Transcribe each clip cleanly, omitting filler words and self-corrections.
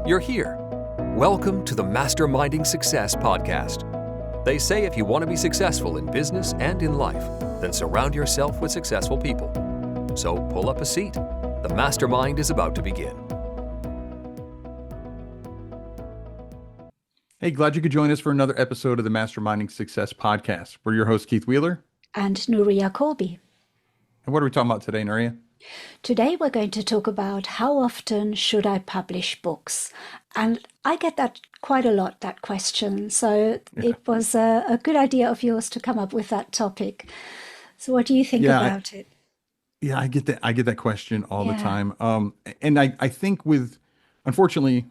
You're here. Welcome to the Masterminding Success podcast. They say if you want to be successful in business and in life, then surround yourself with successful people. So pull up a seat. The mastermind is about to begin. Hey, glad you could join us for another episode of the Masterminding Success podcast. We're your host, Keith Wheeler. And Nuria Corby. And what are we talking about today, Nuria? Today we're going to talk about how often should I publish books? And I get that quite a lot, that question. So it was a good idea of yours to come up with that topic. So what do you think about it? I get that question all the time. And I think unfortunately,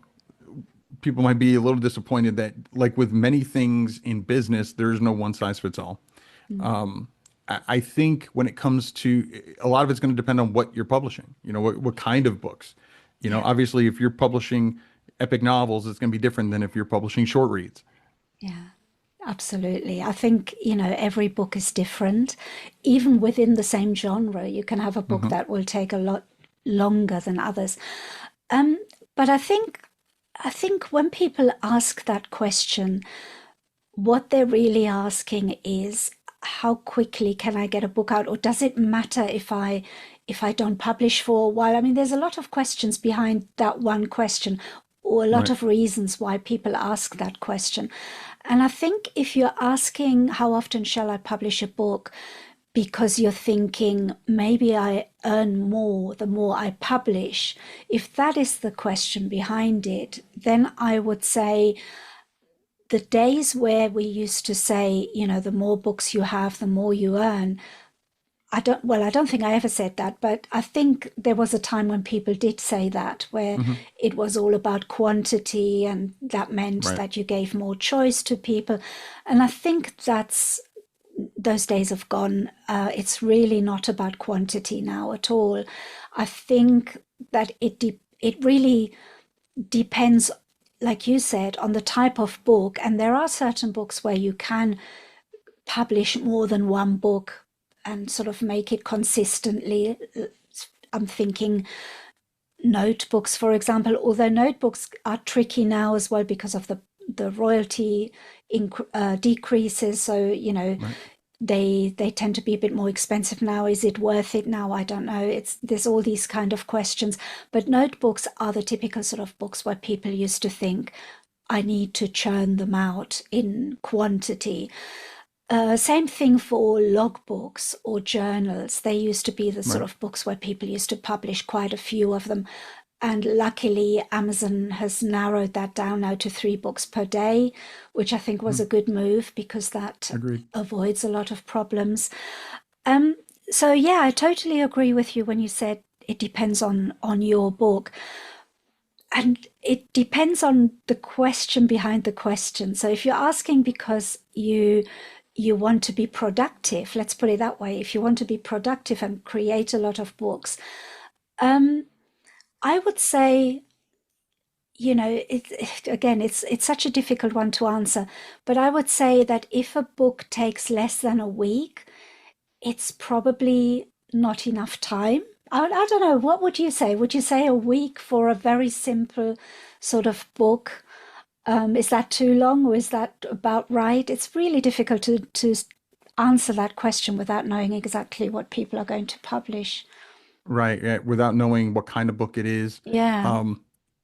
people might be a little disappointed that, like with many things in business, there's no one size fits all. I think when it comes to, a lot of it's going to depend on what you're publishing, what kind of books. Obviously, if you're publishing epic novels, it's going to be different than if you're publishing short reads. Yeah, absolutely. I think, every book is different. Even within the same genre, you can have a book that will take a lot longer than others. But I think when people ask that question, what they're really asking is, how quickly can I get a book out? Or does it matter if I don't publish for a while? I mean, there's a lot of questions behind that one question, or a lot of reasons why people ask that question. And I think if you're asking, how often shall I publish a book? Because you're thinking, maybe I earn more the more I publish. If that is the question behind it, then I would say, the days where we used to say, the more books you have, the more you earn. I don't think I ever said that, but I think there was a time when people did say that, where it was all about quantity, and that meant that you gave more choice to people. And I think those days have gone. It's really not about quantity now at all. I think that it really depends, like you said, on the type of book. And there are certain books where you can publish more than one book and sort of make it consistently. I'm thinking notebooks, for example, although notebooks are tricky now as well because of the royalty decreases. So, they tend to be a bit more expensive now. Is it worth it now? I don't know. There's all these kind of questions. But notebooks are the typical sort of books where people used to think, I need to churn them out in quantity. Same thing for logbooks or journals. They used to be the sort of books where people used to publish quite a few of them. And luckily, Amazon has narrowed that down now to 3 books per day, which I think was a good move, because that avoids a lot of problems. So yeah, I totally agree with you when you said it depends on your book. And it depends on the question behind the question. So if you're asking because you want to be productive, let's put it that way, if you want to be productive and create a lot of books, I would say, it's such a difficult one to answer, but I would say that if a book takes less than a week, it's probably not enough time. I don't know. What would you say? Would you say a week for a very simple sort of book? Is that too long, or is that about right? It's really difficult to answer that question without knowing exactly what people are going to publish. Right. Yeah, without knowing what kind of book it is. Yeah.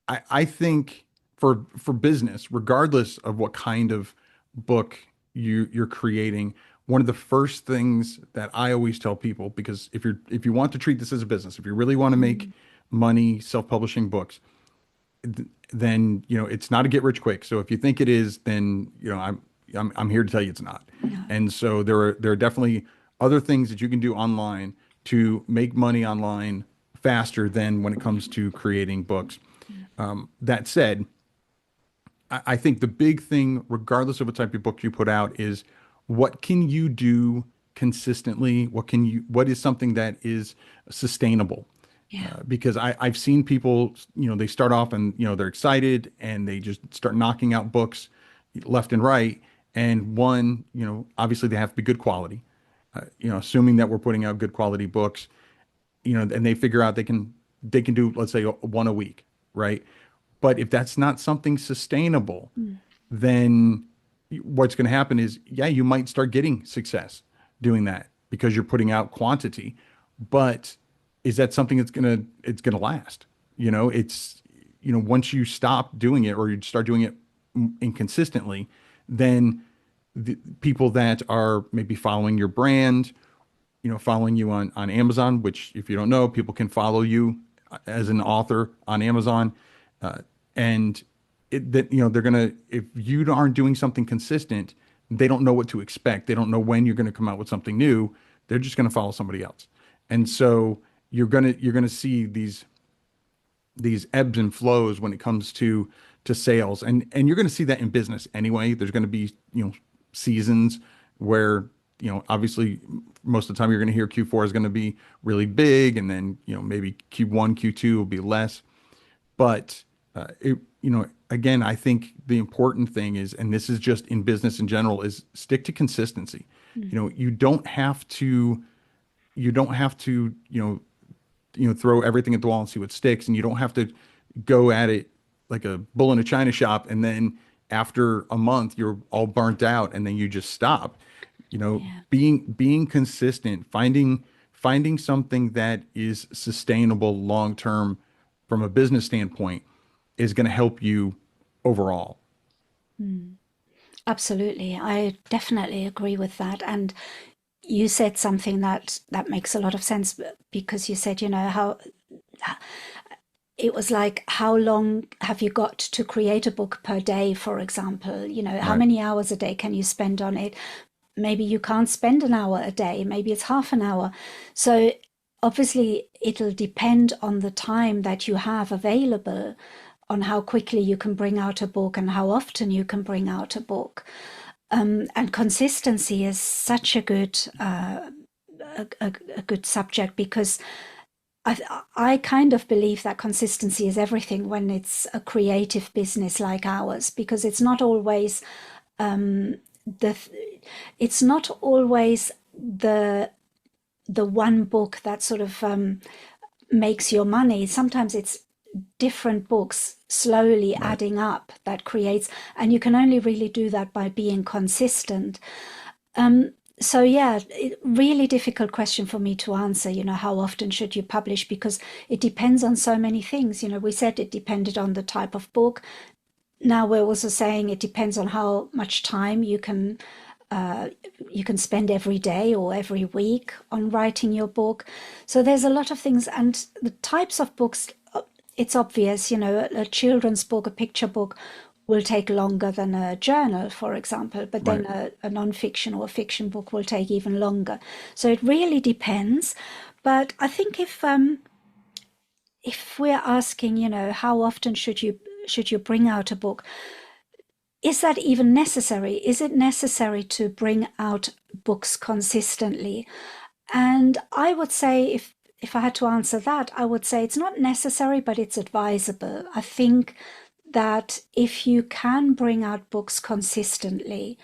I think for business, regardless of what kind of book you're creating, one of the first things that I always tell people, because if you want to treat this as a business, if you really want to make money self-publishing books, then it's not a get rich quick. So if you think it is, then I'm here to tell you it's not. No. And so there are definitely other things that you can do online to make money online faster than when it comes to creating books. That said, I think the big thing, regardless of what type of book you put out, is what can you do consistently? What is something that is sustainable? Yeah. Because I've seen people, they start off and, they're excited and they just start knocking out books left and right. And one, obviously they have to be good quality. Assuming that we're putting out good quality books, and they figure out they can do, let's say, one a week, right? But if that's not something sustainable, then what's going to happen is, yeah, you might start getting success doing that because you're putting out quantity. But is that something it's going to last? Once you stop doing it or you start doing it inconsistently, then the people that are maybe following your brand, following you on Amazon, which if you don't know, people can follow you as an author on Amazon. And they're going to, if you aren't doing something consistent, they don't know what to expect. They don't know when you're going to come out with something new. They're just going to follow somebody else. And so you're going to see these ebbs and flows when it comes to sales. And you're going to see that in business anyway. There's going to be, seasons where, obviously most of the time you're going to hear Q4 is going to be really big, and then, maybe Q1, Q2 will be less. But again, I think the important thing is, and this is just in business in general, is stick to consistency. You don't have to, throw everything at the wall and see what sticks, and you don't have to go at it like a bull in a china shop, and then after a month you're all burnt out, and then you just stop. Yeah. Being consistent, finding something that is sustainable long term from a business standpoint is going to help you overall. Absolutely. I definitely agree with that. And you said something that makes a lot of sense, because you said, how it was like, how long have you got to create a book per day, for example? How Right. many hours a day can you spend on it? Maybe you can't spend an hour a day, maybe it's half an hour. So obviously it'll depend on the time that you have available, on how quickly you can bring out a book and how often you can bring out a book. And consistency is such a good a good subject, because I kind of believe that consistency is everything when it's a creative business like ours, because it's not always the it's not always the one book that sort of makes your money. Sometimes it's different books slowly Right. adding up that creates, and you can only really do that by being consistent. So yeah, really difficult question for me to answer, how often should you publish, because it depends on so many things. We said it depended on the type of book. Now we're also saying it depends on how much time you can spend every day or every week on writing your book. So there's a lot of things, and the types of books, it's obvious, a children's book, a picture book will take longer than a journal, for example, but then Right. a non-fiction or a fiction book will take even longer. So it really depends. But I think if we're asking, how often should you bring out a book? Is that even necessary? Is it necessary to bring out books consistently? And I would say, if I had to answer that, I would say it's not necessary, but it's advisable. I think that if you can bring out books consistently,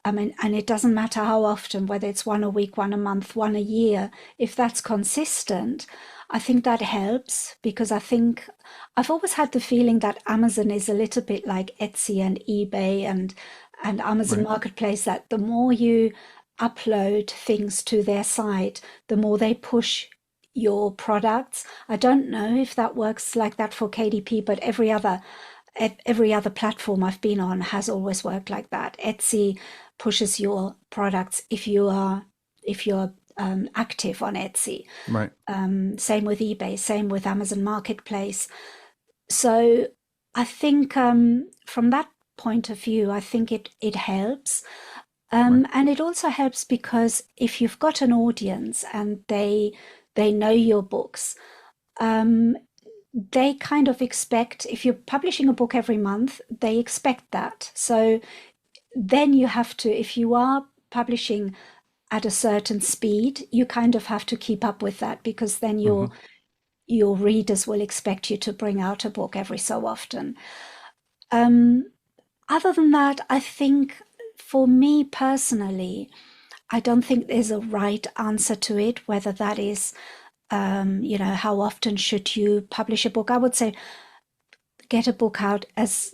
I mean, and it doesn't matter how often, whether it's one a week, one a month, one a year, if that's consistent, I think that helps, because I think I've always had the feeling that Amazon is a little bit like Etsy and eBay and Amazon Right. Marketplace, that the more you upload things to their site, the more they push your products. I don't know if that works like that for KDP, but every other platform I've been on has always worked like that. Etsy pushes your products if you're active on Etsy. Right. Same with eBay, same with Amazon Marketplace. So I think from that point of view, I think it helps. Right. And it also helps because if you've got an audience and they know your books, they kind of expect, if you're publishing a book every month, they expect that. So then you have to, if you are publishing at a certain speed, you kind of have to keep up with that, because then Hmm. your readers will expect you to bring out a book every so often. Other than that, I think for me personally, I don't think there's a right answer to it, whether that is, how often should you publish a book? I would say get a book out as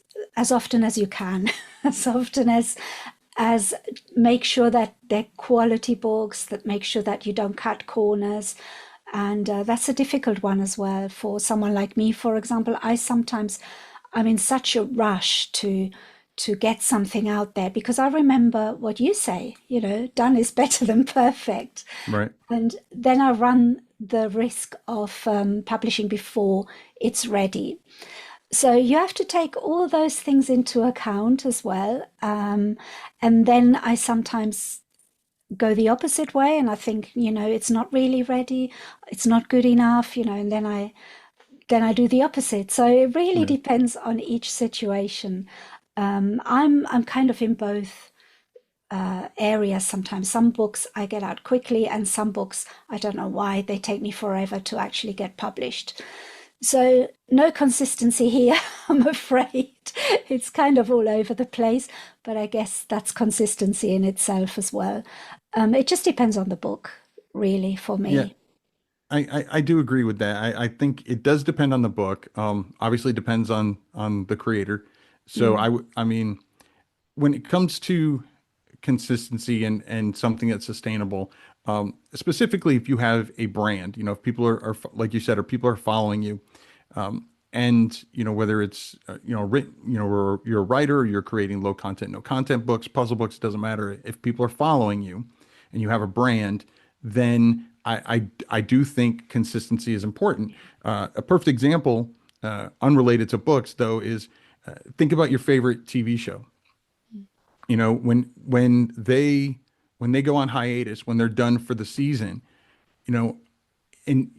often as you can, as often as make sure that they're quality books, that make sure that you don't cut corners. And that's a difficult one as well for someone like me, for example. I'm in such a rush to get something out there because I remember what you say, done is better than perfect. Right. And then I run the risk of publishing before it's ready. So you have to take all those things into account as well. And then I sometimes go the opposite way and I think, it's not really ready, it's not good enough, and then I do the opposite. So it really Yeah. depends on each situation. I'm kind of in both areas sometimes. Some books I get out quickly, and some books I don't know why they take me forever to actually get published. So no consistency here, I'm afraid. It's kind of all over the place, but I guess that's consistency in itself as well. It just depends on the book, really, for Yeah. me. I do agree with that. I think it does depend on the book. Obviously it depends on the creator. So Mm, I mean, when it comes to consistency and something that's sustainable, specifically if you have a brand, if people are like you said, or people are following you, and whether it's written, or you're a writer, or you're creating low content, no content books, puzzle books, doesn't matter. If people are following you and you have a brand, then I do think consistency is important. A perfect example, unrelated to books though, is think about your favorite TV show. When they go on hiatus, when they're done for the season, you know, and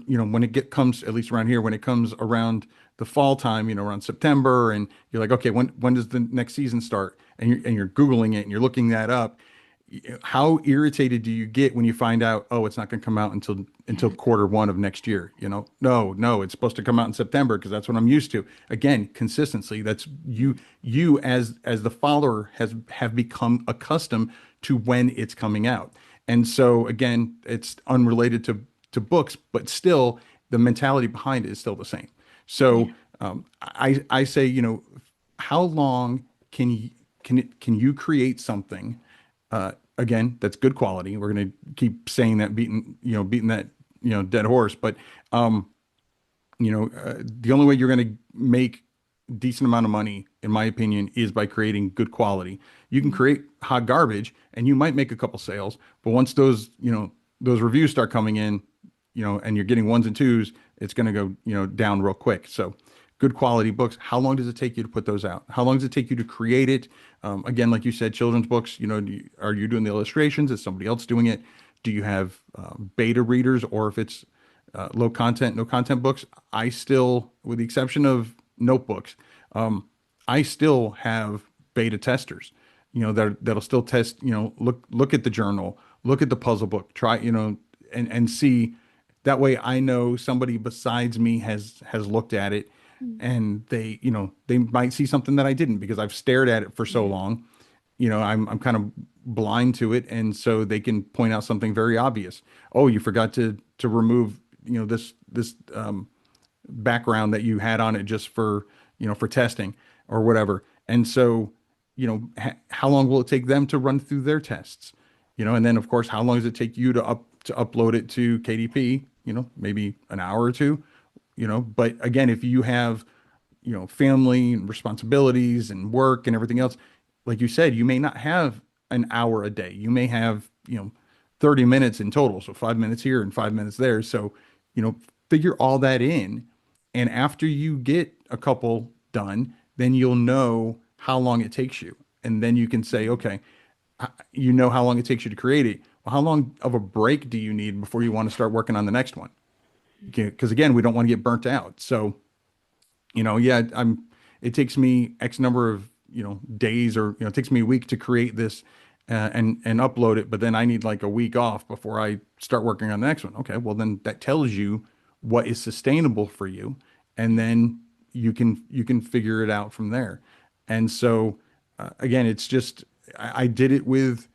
when comes, at least around here, when it comes around the fall time, around September, and you're like, okay, when does the next season start? And you're Googling it and you're looking that up. How irritated do you get when you find out, oh, it's not going to come out until yeah, quarter 1 of next year? No, it's supposed to come out in September because that's what I'm used to. Again, consistency. That's you as the follower have become accustomed to when it's coming out. And so again, it's unrelated to books, but still the mentality behind it is still the same. So yeah. I say, how long can you create something, again, that's good quality. We're going to keep saying that, beating that, dead horse. But, the only way you're going to make decent amount of money, in my opinion, is by creating good quality. You can Mm, create hot garbage and you might make a couple sales, but once those reviews start coming in, and you're getting ones and twos, it's going to go, down real quick. So good quality books. How long does it take you to put those out? How long does it take you to create it? Again, like you said, children's books, are you doing the illustrations? Is somebody else doing it? Do you have beta readers, or if it's low content, no content books? I still, with the exception of notebooks, I still have beta testers, that'll still test, look at the journal, look at the puzzle book, try, and see. That way I know somebody besides me has looked at it, mm, and they might see something that I didn't because I've stared at it for so yeah, long. I'm kind of blind to it, and so they can point out something very obvious. Oh, you forgot to remove, this background that you had on it just for testing or whatever. And so, how long will it take them to run through their tests? And then of course, how long does it take you to upload it to KDP? Maybe an hour or two, but again, if you have, family and responsibilities and work and everything else, like you said, you may not have an hour a day. You may have, 30 minutes in total. So 5 minutes here and 5 minutes there. So, you know, figure all that in. And after you get a couple done, then you'll know how long it takes you. And then you can say, okay, you know how long it takes you to create it. Well, how long of a break do you need before you want to start working on the next one? Because again, we don't want to get burnt out. So, yeah, it takes me X number of, days, or, it takes me a week to create this, and upload it, but then I need like a week off before I start working on the next one. Okay, well then that tells you what is sustainable for you, and then you can figure it out from there. And so, again, it's just I did it with,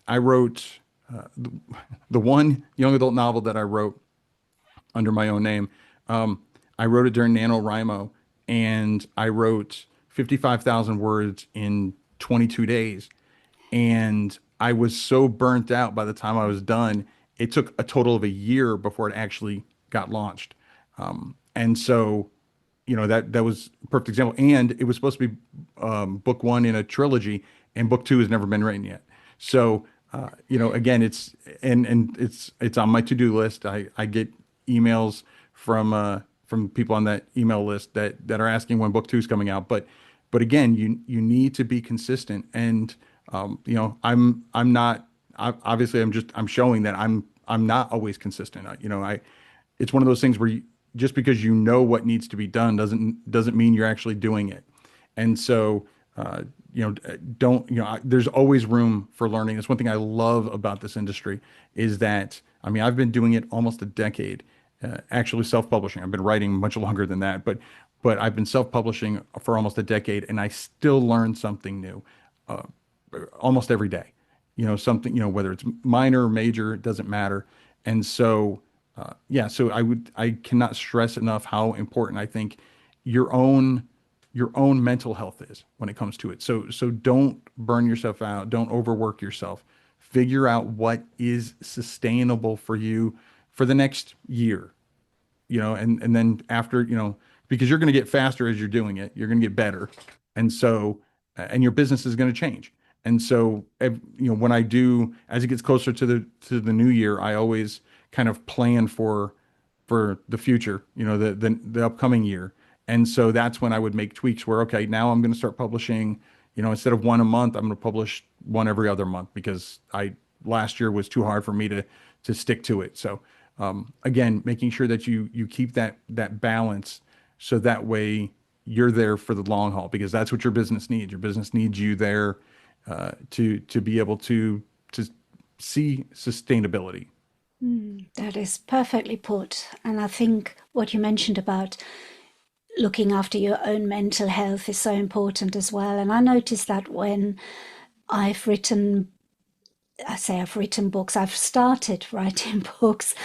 I wrote, the one young adult novel that I wrote under my own name. I wrote it during NaNoWriMo, and I wrote 55,000 words in 22 days. And I was so burnt out by the time I was done. It took a total of a year before it actually got launched. And so, that was a perfect example. And it was supposed to be book one in a trilogy, and book two has never been written yet. So, again, it's on my to-do list. I get emails from people on that email list that are asking when book two is coming out. But again, you need to be consistent. And I'm not. Obviously, I'm showing that I'm not always consistent. It's one of those things where just because you know what needs to be done doesn't mean you're actually doing it. And so, don't, there's always room for learning. That's one thing I love about this industry is that, I mean, I've been doing it almost a decade, actually self-publishing. I've been writing much longer than that, but I've been self-publishing for almost a decade, and I still learn something new, almost every day. Something, whether it's minor or major, it doesn't matter. And so, so I cannot stress enough how important I think your own mental health is when it comes to it. So don't burn yourself out. Don't overwork yourself. Figure out what is sustainable for you for the next year, and then after, because you're going to get faster as you're doing it, you're going to get better. And so, and your business is going to change. And so, when I do, as it gets closer to the new year, I always kind of plan for the future, the upcoming year. And so that's when I would make tweaks where, okay, now I'm going to start publishing, instead of one a month, I'm going to publish one every other month because last year was too hard for me to stick to it. So, again, making sure that you keep that balance so that way you're there for the long haul, because that's what your business needs. Your business needs you there, to be able to see sustainability. That is perfectly put. And I think what you mentioned about looking after your own mental health is so important as well. And I noticed that when I've written, I've written books, I've started writing books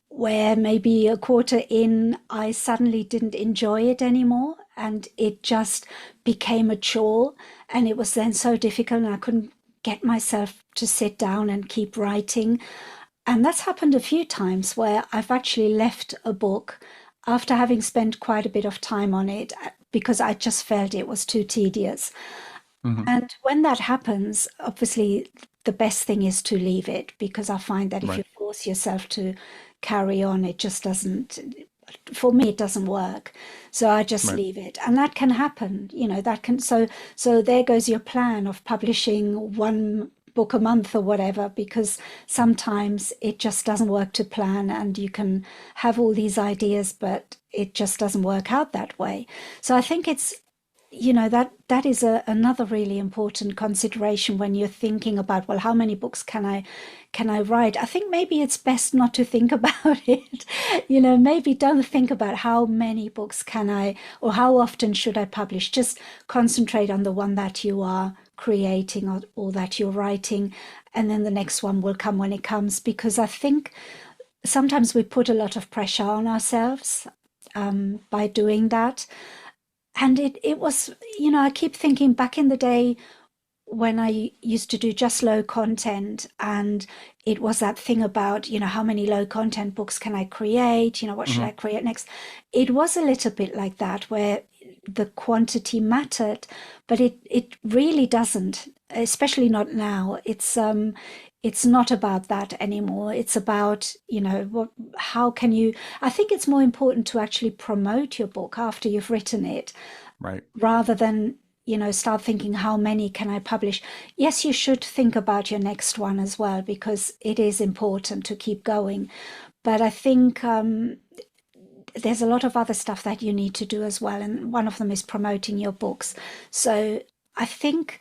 where maybe a quarter in, I suddenly didn't enjoy it anymore. And it just became a chore. And it was then so difficult, and I couldn't get myself to sit down and keep writing. And that's happened a few times where I've actually left a book after having spent quite a bit of time on it because I just felt it was too tedious. Mm-hmm. And when that happens, obviously, the best thing is to leave it, because I find that if you Right. force yourself to carry on, it just doesn't, for me, it doesn't work. So I just Right. leave it. And that can happen, that can, so there goes your plan of publishing one book a month or whatever, because sometimes it just doesn't work to plan, and you can have all these ideas, but it just doesn't work out that way. So I think it's, that is another really important consideration when you're thinking about, well, how many books can I write? I think maybe it's best not to think about it. Maybe don't think about how many books can I, or how often should I publish. Just concentrate on the one that you are creating, or that you're writing, and then the next one will come when it comes. Because I think sometimes we put a lot of pressure on ourselves by doing that. And it was, I keep thinking back in the day when I used to do just low content, and it was that thing about, how many low content books can I create? What should Mm-hmm. I create next? It was a little bit like that, where the quantity mattered, but it really doesn't, especially not now. It's not about that anymore. It's about, how can you, I think it's more important to actually promote your book after you've written it, Right. rather than, start thinking, how many can I publish? Yes, you should think about your next one as well, because it is important to keep going. But I think there's a lot of other stuff that you need to do as well. And one of them is promoting your books. So I think,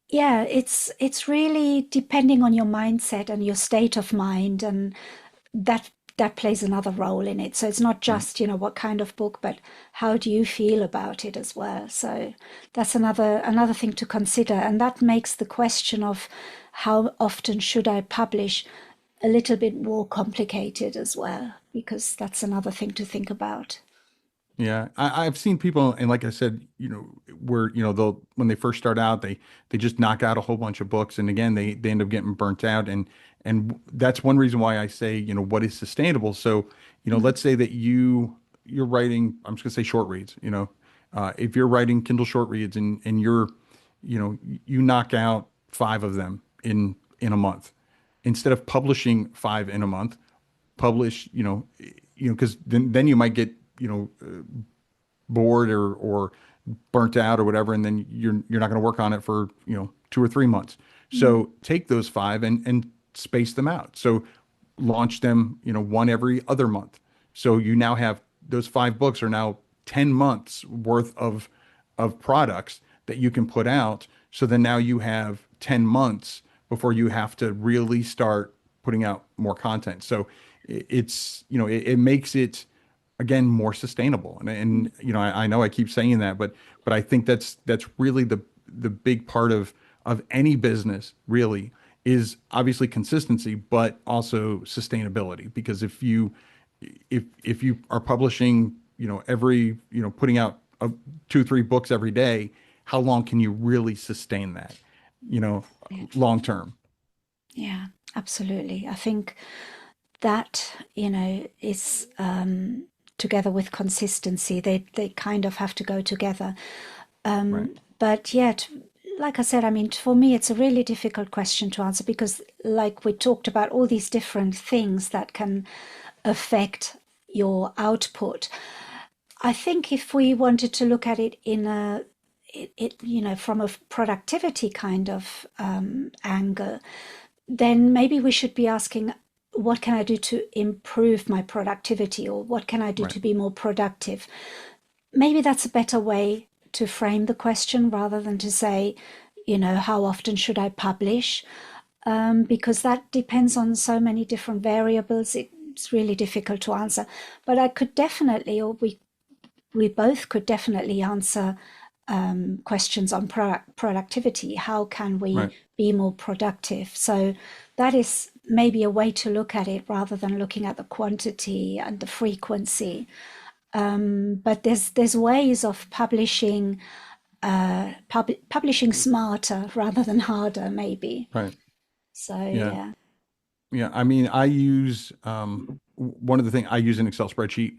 yeah, it's really depending on your mindset and your state of mind, and that plays another role in it. So it's not Right. just, what kind of book, but how do you feel about it as well? So that's another thing to consider. And that makes the question of how often should I publish a little bit more complicated as well, because that's another thing to think about. Yeah, I've seen people, and like I said, where they'll when they first start out, they just knock out a whole bunch of books, and again, they end up getting burnt out, and that's one reason why I say, what is sustainable. So, let's say that you're writing, I'm just gonna say short reads, if you're writing Kindle short reads and you knock out five of them in a month, instead of publishing five in a month, publish, because then you might get, bored or burnt out or whatever, and then you're not going to work on it for 2 or 3 months. So take those five and space them out. So launch them, one every other month. So you now have those 5 books are now 10 months worth of products that you can put out. So then now you have 10 months before you have to really start putting out more content. So it's, it makes it again more sustainable. And I know I keep saying that, but I think that's really the big part of any business really is obviously consistency, but also sustainability. Because if you are publishing, every, putting out 2, 3 books every day, how long can you really sustain that, Yeah. long term? Yeah, absolutely. I think that, is together with consistency. They kind of have to go together. Right. But yet, like I said, I mean, for me, it's a really difficult question to answer because, like we talked about, all these different things that can affect your output. I think if we wanted to look at it in from a productivity kind of angle, then maybe we should be asking, what can I do to improve my productivity, or what can I do Right. to be more productive? Maybe that's a better way to frame the question rather than to say, how often should I publish? Because that depends on so many different variables. It's really difficult to answer. But I could definitely, or we both could definitely answer questions on productivity. How can we Right. be more productive? So that is maybe a way to look at it rather than looking at the quantity and the frequency. But there's ways of publishing smarter rather than harder, maybe. Right. So Yeah. yeah. Yeah, I mean, I use one of the things I use an Excel spreadsheet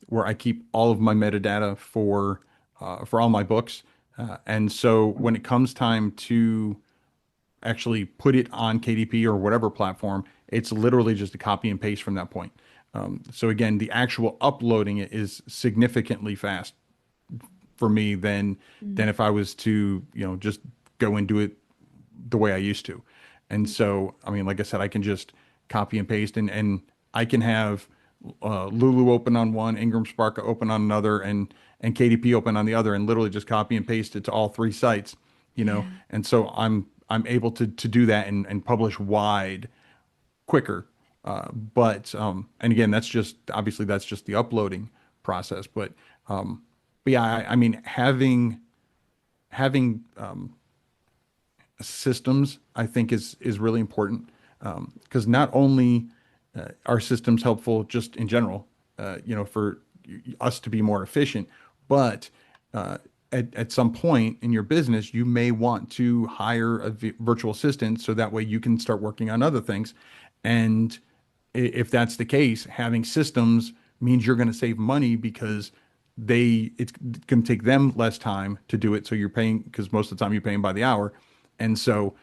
where I keep all of my metadata for all my books, and so when it comes time to actually put it on KDP or whatever platform, it's literally just a copy and paste from that point. So again, the actual uploading it is significantly fast for me than if I was to just go and do it the way I used to. And so, I mean, like I said, I can just copy and paste and I can have Lulu open on one, Ingram Spark open on another, and KDP open on the other, and literally just copy and paste it to all three sites, Yeah. And so I'm able to do that and publish wide quicker. But and again, that's just obviously that's just the uploading process. But yeah, I mean, having systems, I think is really important, because not only are systems helpful just in general, for us to be more efficient, but at some point in your business, you may want to hire a virtual assistant so that way you can start working on other things. And if that's the case, having systems means you're going to save money because it's going to take them less time to do it. So you're paying, because most of the time you're paying by the hour. And so,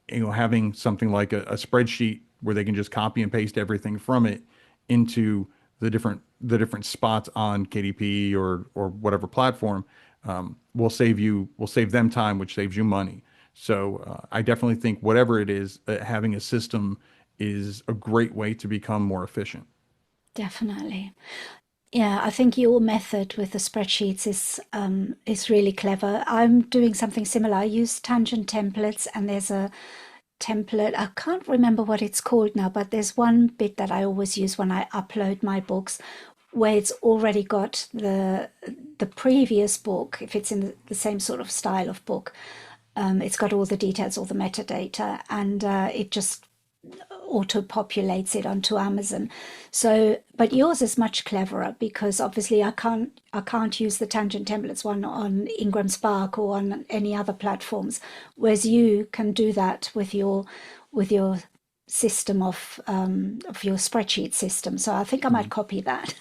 having something like a spreadsheet where they can just copy and paste everything from it into the different spots on KDP or whatever platform, will save them time, which saves you money. So I definitely think whatever it is, having a system is a great way to become more efficient. Definitely. Yeah, I think your method with the spreadsheets is really clever. I'm doing something similar. I use tangent templates, and there's a template. I can't remember what it's called now, but there's one bit that I always use when I upload my books, where it's already got the previous book, if it's in the same sort of style of book. It's got all the details, all the metadata, and it just auto-populates it onto Amazon. So, but yours is much cleverer because obviously I can't use the tangent templates one on Ingram Spark or on any other platforms, whereas you can do that with your system of your spreadsheet system. So I think I might Mhm. copy that.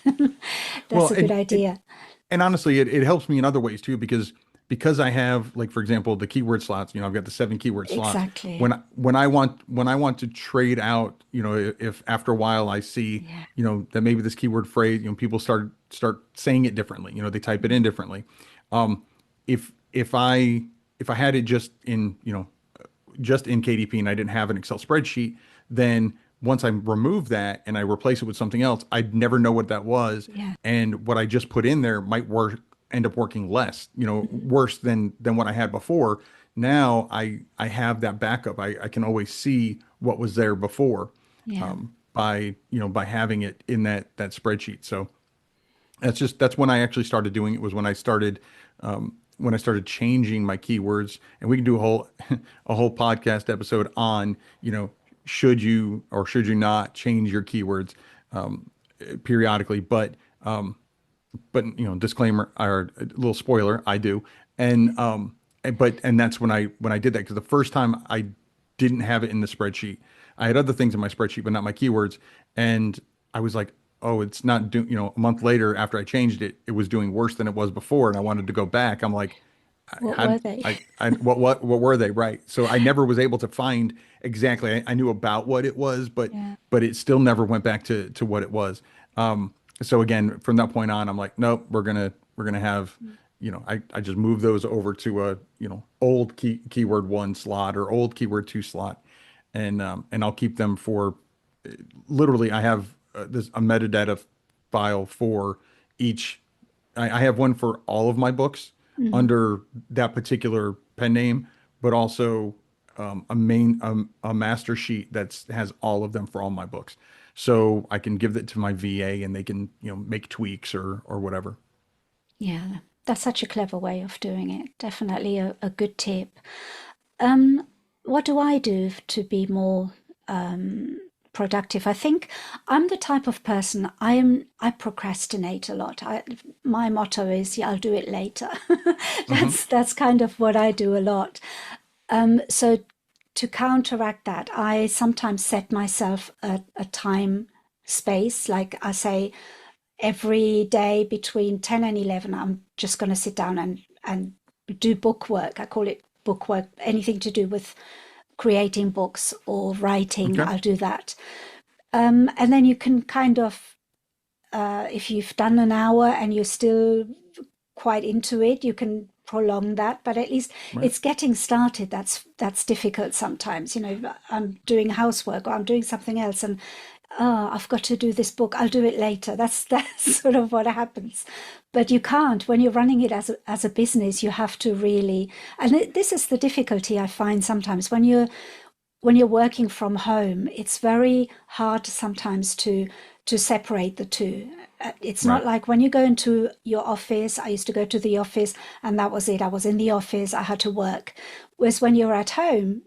Well, That's a good idea. and honestly, it helps me in other ways too, because I have, like, for example, the keyword slots. I've got the 7 keyword slots. Exactly. When I want to trade out, if after a while I see, Yeah. that maybe this keyword phrase, people start saying it differently. They type it in differently. Um, if I had it just in KDP and I didn't have an Excel spreadsheet, then once I remove that and I replace it with something else, I'd never know what that was. Yeah. And what I just put in there might end up working less, worse than what I had before. Now I have that backup. I can always see what was there before, Yeah. by having it in that spreadsheet. So that's when I actually started doing it, was when I started changing my keywords. And we can do a whole a whole podcast episode on, should you or should you not change your keywords periodically. But disclaimer or a little spoiler, I do. And that's when I did that, because the first time I didn't have it in the spreadsheet. I had other things in my spreadsheet, but not my keywords. And I was like, oh, it's not doing, a month later after I changed it, it was doing worse than it was before. And I wanted to go back. I'm like, What how, were they? what were they? Right. So I never was able to find exactly. I knew about what it was, but Yeah. but it still never went back to what it was. So again, from that point on, I'm like, nope, we're gonna have, I just move those over to a, old keyword one slot or old keyword two slot, and I'll keep them for, literally. I have this a metadata file for each. I have one for all of my books Mhm. under that particular pen name, but also a master sheet that has all of them for all my books. So I can give that to my VA and they can, make tweaks or whatever. Yeah. That's such a clever way of doing it. Definitely a good tip. Um, what do I do to be more productive? I think I'm the type of person I procrastinate a lot. My motto is, yeah, I'll do it later. Hmm. That's kind of what I do a lot. So to counteract that, I sometimes set myself a time space. Like I say, every day between 10 and 11, I'm just going to sit down and do book work. I call it book work, anything to do with creating books or writing, Okay. I'll do that. And then you can kind of, if you've done an hour and you're still quite into it, you can prolong that, but at least Right. it's getting started. That's difficult sometimes. I'm doing housework or I'm doing something else, and I've got to do this book. I'll do it later. That's sort of what happens. But you can't when you're running it as a business. You have to really, and this is the difficulty I find sometimes when you're working from home. It's very hard sometimes to separate the two. It's not Right. like when you go into your office. I used to go to the office and that was it. I was in the office. I had to work. Whereas when you're at home,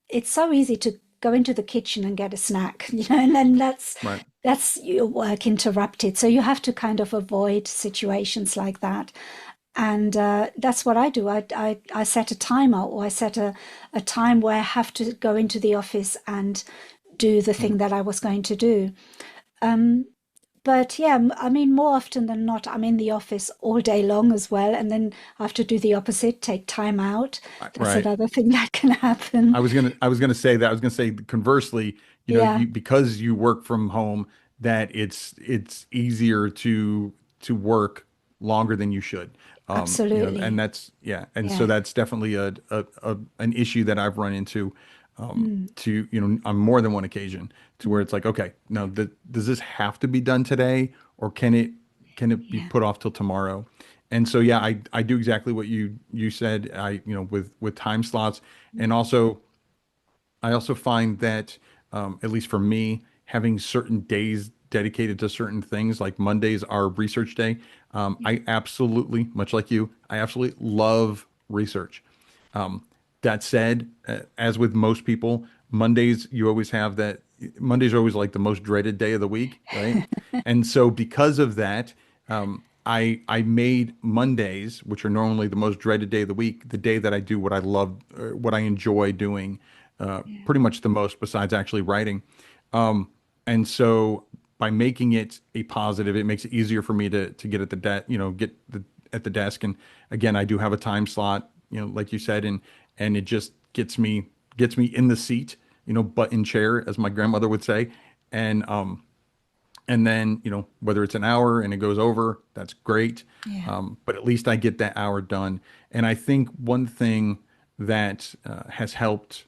it's so easy to go into the kitchen and get a snack, and then Right. that's your work interrupted. So you have to kind of avoid situations like that. And that's what I do. I set a timer, or I set a time where I have to go into the office and do the thing Mhm. that I was going to do. Um, but yeah, I mean, more often than not, I'm in the office all day long as well. And then I have to do the opposite, take time out. That's Right. another thing that can happen. I was gonna say that. I was gonna say conversely, Yeah, because you work from home, that it's easier to work longer than you should. And absolutely. that's, yeah, and so Yeah. that's definitely an issue that I've run into, Mm, on more than one occasion, to where mm, it's like, okay, no, does this have to be done today, or can it be yeah. put off till tomorrow? And so, yeah, I do exactly what you said. With time slots. And also, I also find that, at least for me, having certain days dedicated to certain things, like Mondays are research day. I absolutely, much like you, I absolutely love research. That said, as with most people, Mondays you always have Mondays are always like the most dreaded day of the week, right? And so because of that, I made Mondays, which are normally the most dreaded day of the week, the day that I do what I love, what I enjoy doing, Yeah. pretty much the most besides actually writing. And so by making it a positive, it makes it easier for me to get at the get at the desk. And again, I do have a time slot, like you said, and it just gets me in the seat, butt in chair, as my grandmother would say. And and then, whether it's an hour and it goes over, that's great. Yeah. But at least I get that hour done. And I think one thing that has helped,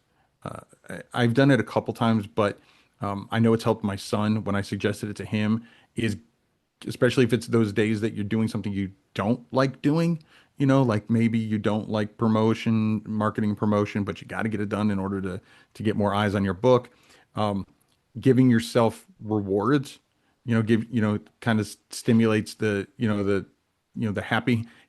I've done it a couple times, but I know it's helped my son when I suggested it to him, is especially if it's those days that you're doing something you don't like doing, like maybe you don't like marketing promotion, but you got to get it done in order to get more eyes on your book. Giving yourself rewards, kind of stimulates the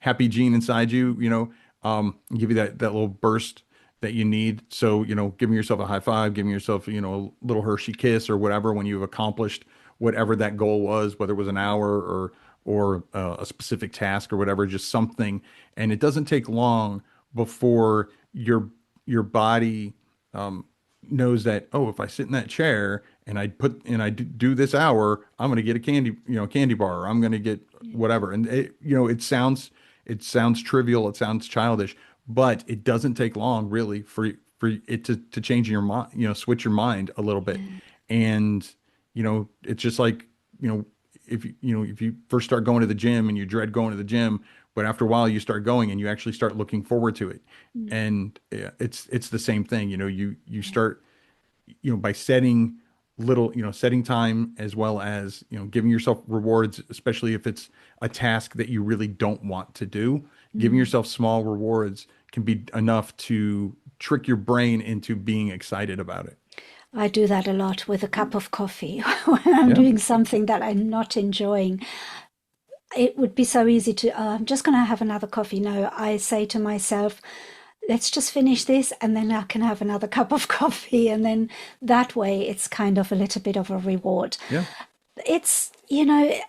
happy gene inside you, give you that little burst that you need. So, giving yourself a high five, giving yourself, a little Hershey kiss or whatever when you've accomplished whatever that goal was, whether it was an hour or a specific task or whatever, just something. And it doesn't take long before your body knows that, oh, if I sit in that chair and do this hour, I'm going to get a candy bar, or I'm going to get whatever. And it sounds trivial, it sounds childish, but it doesn't take long really for it to change your mind, switch your mind a little bit. And it's just like, if you first start going to the gym and you dread going to the gym, but after a while you start going and you actually start looking forward to it. And it's the same thing. You start, by setting time, as well as, giving yourself rewards, especially if it's a task that you really don't want to do. Giving yourself small rewards can be enough to trick your brain into being excited about it. I do that a lot with a cup of coffee when I'm Yeah. doing something that I'm not enjoying. It would be so easy to, oh, I'm just going to have another coffee. No, I say to myself, let's just finish this and then I can have another cup of coffee. And then that way it's kind of a little bit of a reward. Yeah. It's,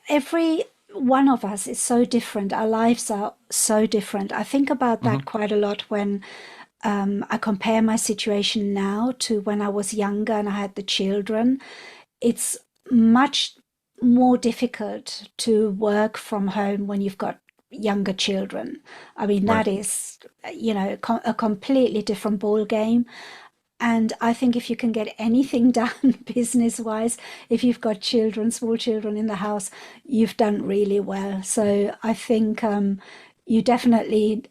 every one of us is so different. Our lives are so different. I think about Hmm. that quite a lot when I compare my situation now to when I was younger and I had the children. It's much more difficult to work from home when you've got younger children. I mean, Right. that is, a completely different ball game. And I think if you can get anything done business wise, if you've got children, small children in the house, you've done really well. So I think you definitely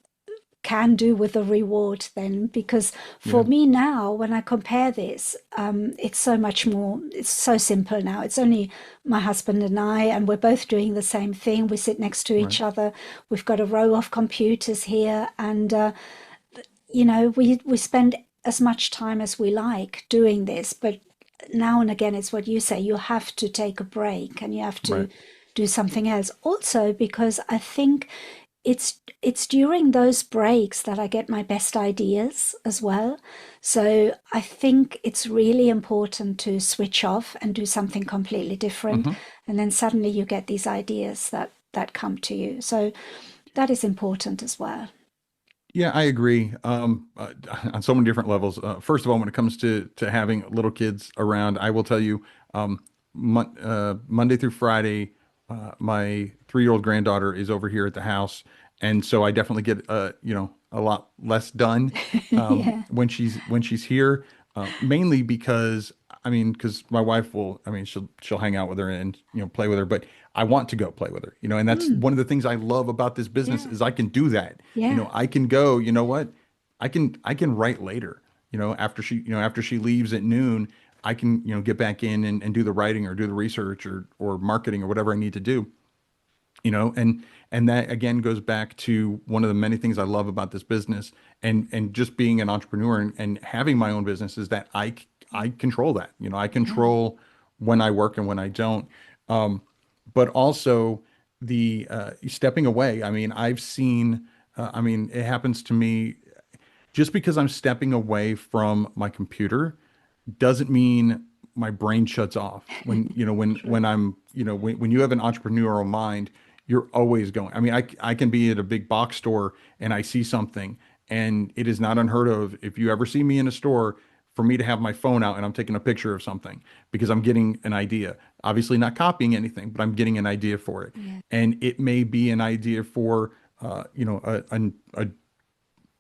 can do with a reward then, because for Yeah. me now when I compare this, it's so much more, it's so simple now. It's only my husband and I, and we're both doing the same thing. We sit next to Right. each other. We've got a row of computers here, and we spend as much time as we like doing this, but now and again it's what you say, you have to take a break and you have to Right. do something else, also because I think it's during those breaks that I get my best ideas as well. So I think it's really important to switch off and do something completely different, Hmm. and then suddenly you get these ideas that come to you. So that is important as well. Yeah, I agree. On so many different levels. First of all, when it comes to having little kids around, I will tell you, Monday through Friday, my 3-year-old granddaughter is over here at the house, and so I definitely get a lot less done Yeah. when she's here. Mainly because, because my wife will, she'll hang out with her and play with her, but I want to go play with her, and that's Mm, one of the things I love about this business yeah. is I can do that. Yeah. I can go, what? I can write later, after she leaves at noon, I can, get back in and do the writing or do the research or marketing or whatever I need to do, and that again goes back to one of the many things I love about this business and just being an entrepreneur and having my own business is that I control that. I Yeah. control when I work and when I don't. But also the stepping away. I've seen, it happens to me just because I'm stepping away from my computer doesn't mean my brain shuts off when, when I'm, when you have an entrepreneurial mind, you're always going. I mean, I can be at a big box store and I see something, and it is not unheard of if you ever see me in a store for me to have my phone out and I'm taking a picture of something because I'm getting an idea. Obviously not copying anything, but I'm getting an idea for it. Yeah. And it may be an idea for,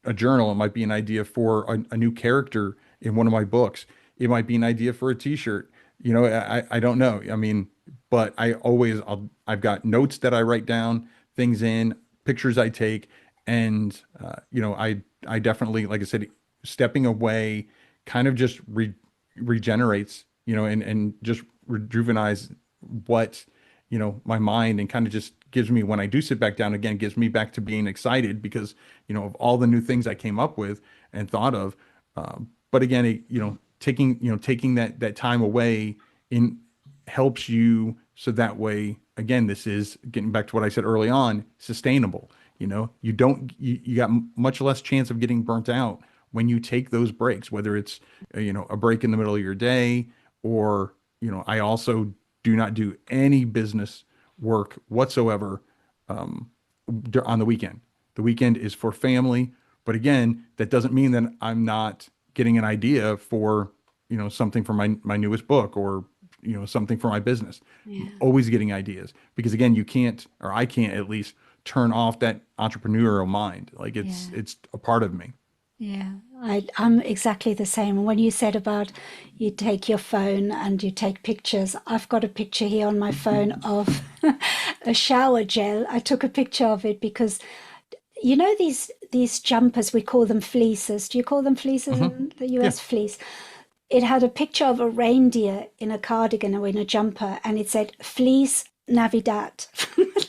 a journal. It might be an idea for a new character in one of my books. It might be an idea for a t-shirt. I don't know. I mean, but I've got notes that I write down, things in, pictures I take. And, I definitely, like I said, stepping away kind of just regenerates, and just rejuvenates what, my mind, and kind of just gives me, when I do sit back down again, gives me back to being excited because, of all the new things I came up with and thought of. But again, taking that time away helps you. So that way, again, this is getting back to what I said early on, sustainable. You got much less chance of getting burnt out when you take those breaks, whether it's, a break in the middle of your day, or, I also do not do any business work whatsoever on the weekend. The weekend is for family, but again, that doesn't mean that I'm not getting an idea for, something for my newest book, or, something for my business. Yeah. I'm always getting ideas because, again, you can't, or I can't at least, turn off that entrepreneurial mind. Like it's a part of me. Yeah, I'm exactly the same. And when you said about you take your phone and you take pictures, I've got a picture here on my phone of a shower gel. I took a picture of it because these jumpers, we call them fleeces. Do you call them fleeces in the Yeah. US? Fleece. It had a picture of a reindeer in a cardigan or in a jumper, and it said Fleece Navidad.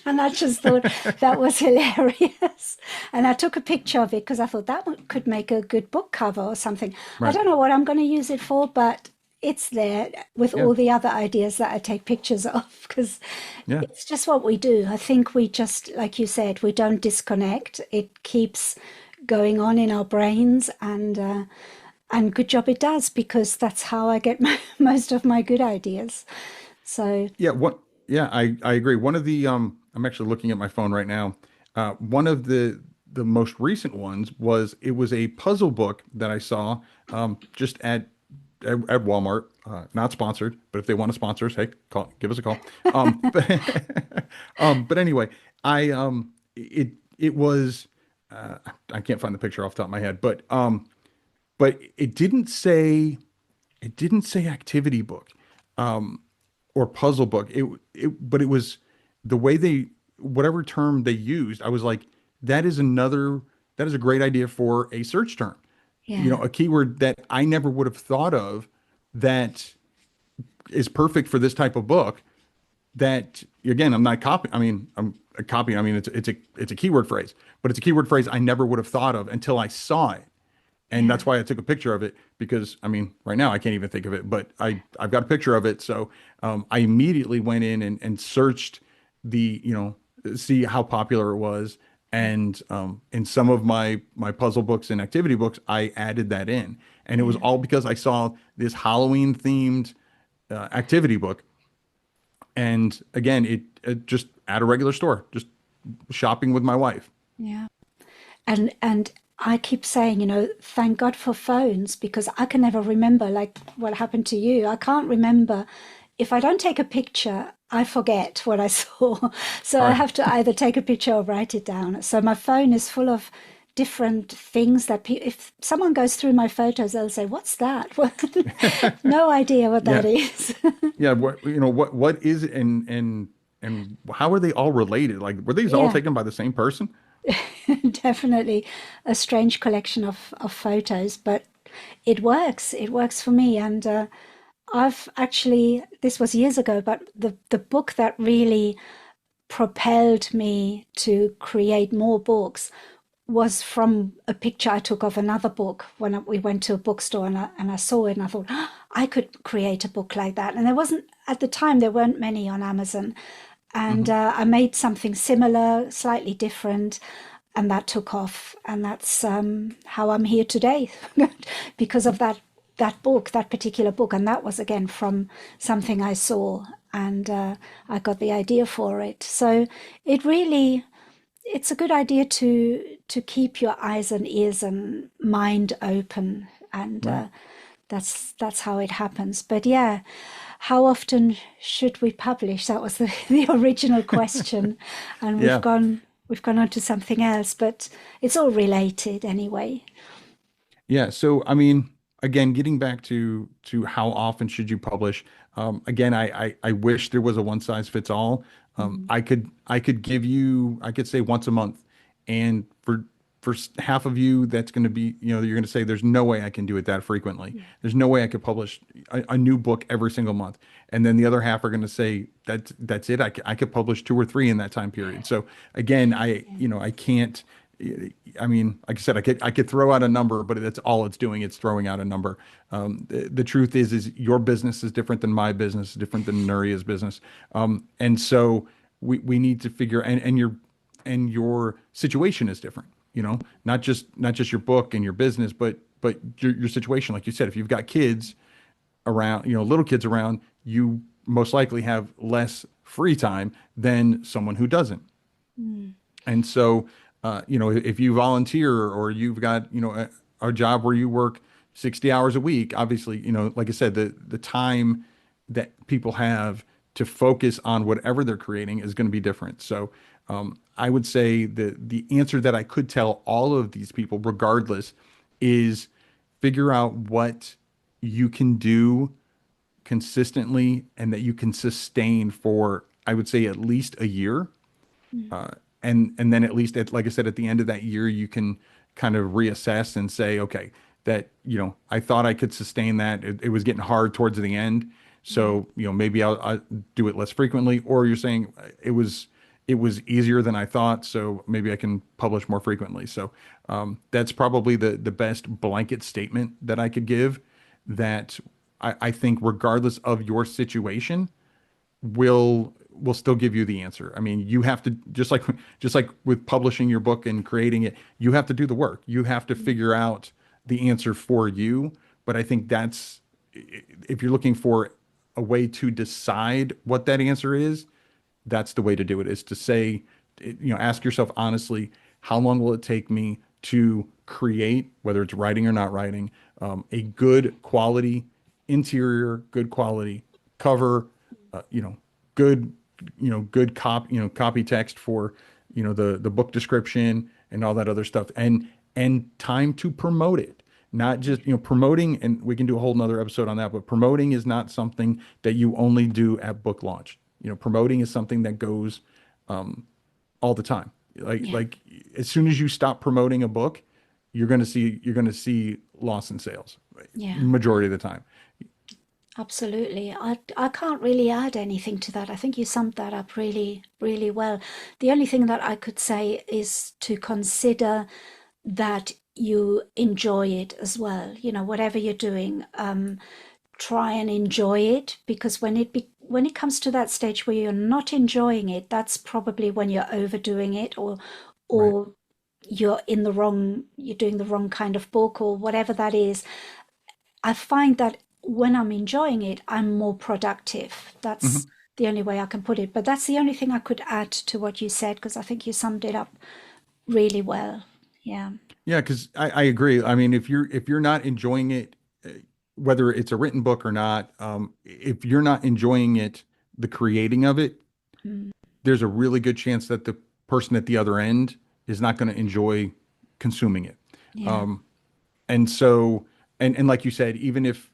And I just thought that was hilarious. And I took a picture of it because I thought could make a good book cover or something. I Right. don't know what I'm going to use it for, but it's there with Yeah. all the other ideas that I take pictures of, because Yeah. it's just what we do. I think we just, like you said, we don't disconnect. It keeps going on in our brains, and good job it does, because that's how I get most of my good ideas. So, Yeah, I agree. One of the I'm actually looking at my phone right now. One of the most recent ones was, it was a puzzle book that I saw just at Walmart. Not sponsored, but if they want to sponsor us, hey, give us a call. But anyway, it was I can't find the picture off the top of my head, but it didn't say activity book. Or puzzle book. But it was the way whatever term they used. I was like, that is a great idea for a search term. yeah, A keyword that I never would have thought of, that is perfect for this type of book. That, again, I'm not copying. I mean, I'm a copy. I mean, it's a keyword phrase, but it's a keyword phrase I never would have thought of until I saw it. And yeah. that's why I took a picture of it, because, I mean, right now I can't even think of it, but I've got a picture of it. So I immediately went in and searched see how popular it was. And in some of my puzzle books and activity books, I added that in. And it was Yeah. all because I saw this Halloween themed activity book. And again, it just at a regular store, just shopping with my wife. Yeah. And I keep saying, thank God for phones, because I can never remember, like what happened to you. I can't remember. If I don't take a picture, I forget what I saw. So All I right. have to either take a picture or write it down. So my phone is full of different things that if someone goes through my photos, they'll say, "What's that?" Well, no idea what that Yeah. is. Yeah, what is it, and how are they all related? Like, were these all Yeah. taken by the same person? Definitely a strange collection of photos, but it works. It works for me. And I've actually, this was years ago, but the book that really propelled me to create more books was from a picture I took of another book when we went to a bookstore, and I saw it, and I thought, "Oh, I could create a book like that." And there wasn't, at the time, there weren't many on Amazon. And Hmm. I made something similar, slightly different, and that took off. And that's how I'm here today because of that that book, that particular book, and that was again from something I saw, and I got the idea for it. So it really, it's a good idea to keep your eyes and ears and mind open, and Right. that's how it happens. But yeah, how often should we publish? That was the original question, and Yeah. we've gone on to something else, but it's all related anyway. Yeah. So, I mean, again, getting back to how often should you publish? Again, I wish there was a one size fits all. Mm. I could give you, I could say once a month, and for half of you, that's going to be, you're going to say, there's no way I can do it that frequently. Yeah. There's no way I could publish a new book every single month. And then the other half are going to say that's it. I could publish two or three in that time period. So again, I can't. I mean, like I said, I could throw out a number, but that's all it's doing. It's throwing out a number. The truth is your business is different than my business, different than Nuria's business, and so we need to figure and your situation is different. Not just your book and your business, but your situation. Like you said, if you've got kids around, little kids around, you most likely have less free time than someone who doesn't. Mm. And so, if you volunteer or you've got, a job where you work 60 hours a week, obviously, like I said, the time that people have to focus on whatever they're creating is going to be different. So, I would say the answer that I could tell all of these people, regardless, is figure out what you can do consistently and that you can sustain for, I would say, at least a year. Mm. And then at least like I said, at the end of that year, you can kind of reassess and say, okay, that, I thought I could sustain that. It was getting hard towards the end. Yeah. So, maybe I'll do it less frequently, or you're saying it was easier than I thought. So maybe I can publish more frequently. So, that's probably the best blanket statement that I could give, that I think regardless of your situation, will still give you the answer. I mean, you have to, just like with publishing your book and creating it, you have to do the work. You have to figure out the answer for you. But I think that's, if you're looking for a way to decide what that answer is, that's the way to do it, is to say, ask yourself honestly, how long will it take me to create, whether it's writing or not writing, a good quality interior, good quality cover, good, copy text for, the book description and all that other stuff, and time to promote it. Not just, promoting, and we can do a whole nother episode on that, but promoting is not something that you only do at book launch. Promoting is something that goes all the time. Like Yeah. like as soon as you stop promoting a book, you're going to see loss in sales Yeah. majority of the time. Absolutely. I can't really add anything to that. I think you summed that up really, really well. The only thing that I could say is to consider that you enjoy it as well. Whatever you're doing, try and enjoy it, because when it comes to that stage where you're not enjoying it, that's probably when you're overdoing it, Right. or you're doing the wrong kind of book or whatever that is. I find that when I'm enjoying it, I'm more productive. That's Mhm. the only way I can put it. But that's the only thing I could add to what you said, because I think you summed it up really well. Yeah. Yeah, because I agree. I mean, if you're not enjoying it, whether it's a written book or not, if you're not enjoying it, the creating of it, Mm. there's a really good chance that the person at the other end is not going to enjoy consuming it. Yeah. Um, and so, and like you said, even if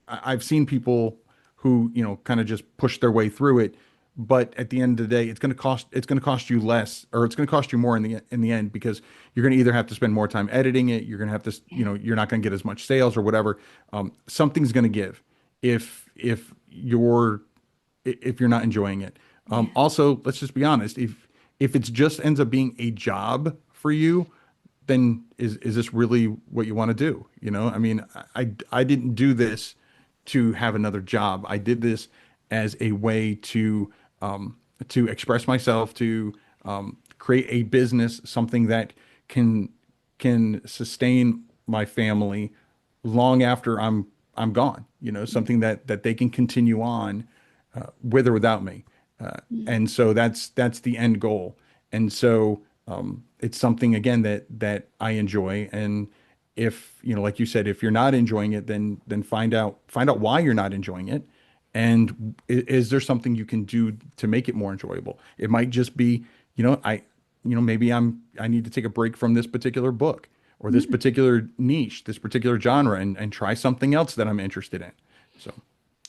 I've seen people who, kind of just push their way through it, but at the end of the day, it's going to cost you less, or it's going to cost you more in the end, because you're going to either have to spend more time editing it, you're going to have to, Yeah. you're not going to get as much sales or whatever. Something's going to give if you're not enjoying it. Yeah. Also, let's just be honest. If it just ends up being a job for you, then is this really what you want to do? I mean, I didn't do this to have another job. I did this as a way to express myself, to create a business, something that can sustain my family long after I'm I'm gone, something that they can continue on with or without me. And so that's the end goal. And so it's something again that I enjoy. And if, like you said, if you're not enjoying it, then find out why you're not enjoying it. And is there something you can do to make it more enjoyable? It might just be, maybe I need to take a break from this particular book or this particular niche, this particular genre, and try something else that I'm interested in. So,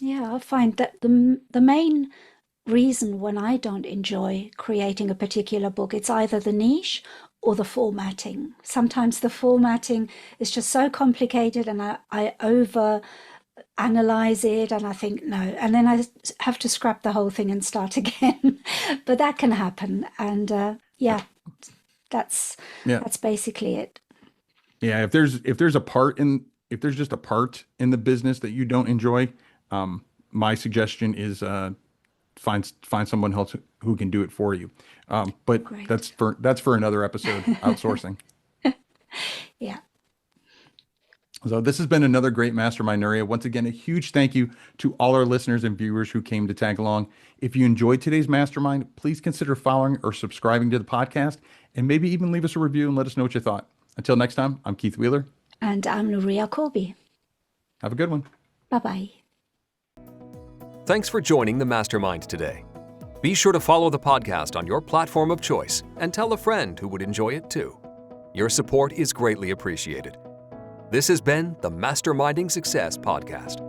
Yeah, I find that the main reason when I don't enjoy creating a particular book, it's either the niche or the formatting. Sometimes the formatting is just so complicated and I over analyze it and I think no, and then I have to scrap the whole thing and start again. But that can happen, and yeah, that's yeah. that's basically it. Yeah, if there's if there's just a part in the business that you don't enjoy, my suggestion is find someone else who can do it for you. But Great. that's for another episode, outsourcing. Yeah. So this has been another great mastermind, Nuria. Once again, a huge thank you to all our listeners and viewers who came to tag along. If you enjoyed today's mastermind, please consider following or subscribing to the podcast, and maybe even leave us a review and let us know what you thought. Until next time, I'm Keith Wheeler. And I'm Nuria Corby. Have a good one. Bye-bye. Thanks for joining the Mastermind today. Be sure to follow the podcast on your platform of choice and tell a friend who would enjoy it too. Your support is greatly appreciated. This has been the Masterminding Success Podcast.